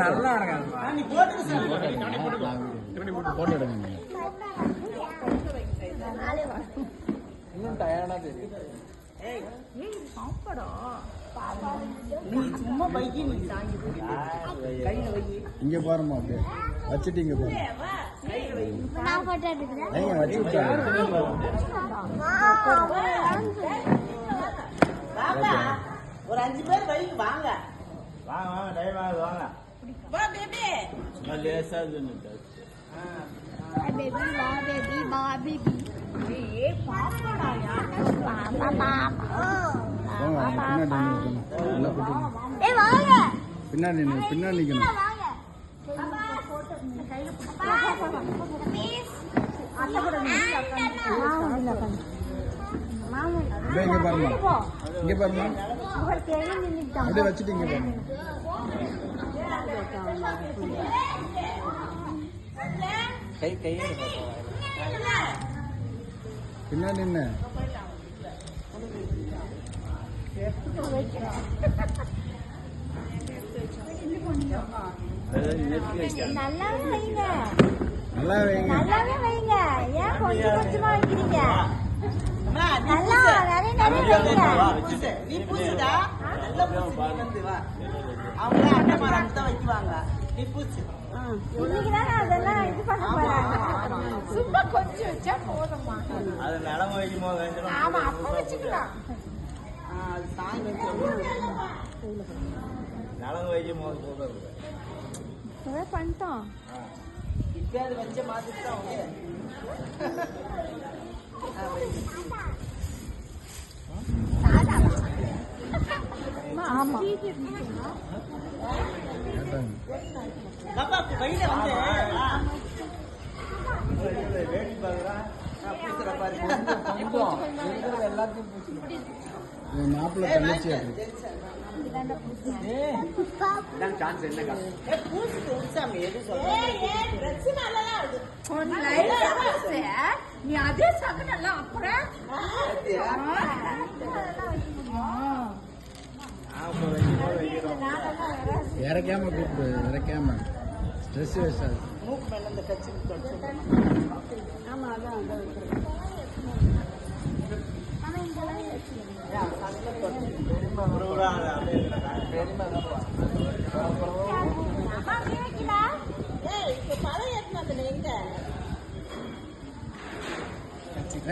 நல்லா இருக்காது. போட்டோ எடுங்க. இன்னும் டயர்டா தெரியும். இங்க பாருமா, அப்படியே வச்சுட்டு இங்க பாருங்க. ஒரு 5 பேர் வைங்க. வாங்க வாங்க வாங்க டைம் ஆகுது வாங்க. வா பேபி. லேசா இருக்கு. பேபி வா பேபி வா பேபி. ஏய் பாப்பாடா யார்? பாப்பா. ஏய் வாங்க. பின்னாடி நிக்கணும். வாங்க. போட்டோ கையில ப்ளீஸ். அத்தை கூட நின்னு உட்கார்ந்து. மாமா இங்க பாருங்க. இங்க பாருங்க. உங்க கையில நின்னுட்டாங்க. அப்படியே வச்சிட்டு இங்க பாருங்க. கை பின்னாடி என்ன? நல்லாவே வைங்க. நல்லாவே வைங்க. ஏன் கொஞ்சம் கொஞ்சமா வைக்கிறீங்க? நல்லா நிறைய வைங்க. நீ பூசுடா. நல்ல பூசு நீ வந்து வா. அவங்க அண்ணன் மாரங்க தான் வைக்குவாங்க. நீ பூசு. இன்னைக்குதான் அதெல்லாம் இது பண்ண போறாங்க. சும்மா கொஞ்சம் வச்சா போதும்மா. அது நிலம வைக்கும் போது வேண்டியது. ஆமா அப்ப வச்சுக்கலாம். அது சாமி வச்சு நிலம வைக்கும் போது போதும். பண்ணிட்டோம். இப்ப அது வச்ச மாதிரி தான் அவங்க. ஆமா பாப்பா வழியில வந்து வேடி பாக்குறா. பூசுற பாரு. எல்லாத்தையும் மாப்பிள்ள தங்கச்சி சான்ஸ் என்னக்கா? பூசு உச்சாமி எது சொல்ற? நீ அதே சாப்பிடல அப்புறம் இறக்காம கூப்பிடு. இறக்காம ஸ்ட்ரெஸ் வேஸ்டாது. மூக்கு மேல இந்த கட்சி ஆமா அதான்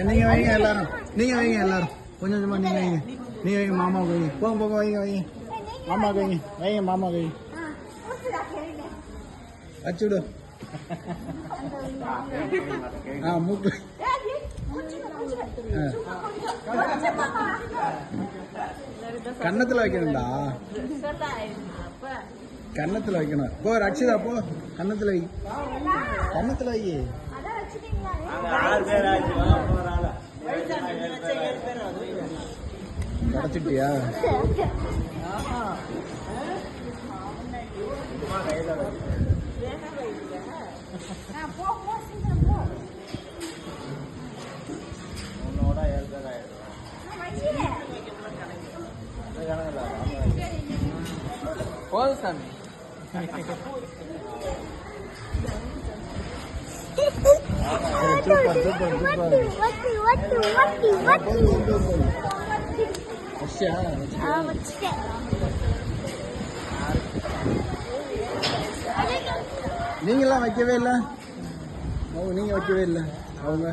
நீங்க வைங்க எல்லாரும். கொஞ்சம் கொஞ்சமா நீங்க வைங்க. நீங்க வைங்க. மாமாவுக்கு வைங்க. போங்க வைங்க. மாமாவுக்கு வைங்க. மாமாவுக்கு வைங்க. வச்சு விடு. மூக்கு கன்னத்துல வைக்கணும்டா. கன்னத்துல வைக்கணும். போ ரக்ஷிதா போ. கன்னத்துல வை. உடச்சிட்டியா? உன்னோட 7 பேர் ஆயிடும். போதும் சாமி. நீங்களாம் வைக்கவே இல்லை. நீங்க வைக்கவே இல்லை. அவங்க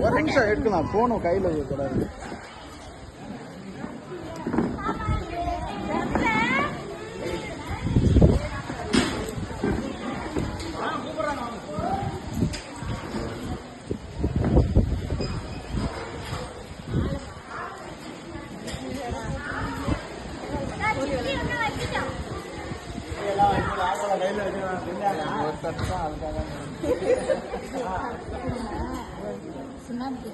ஒரு நிமிஷம் எடுக்கலாம். போனும் கையில கூடாது. சுண்ணாம்பு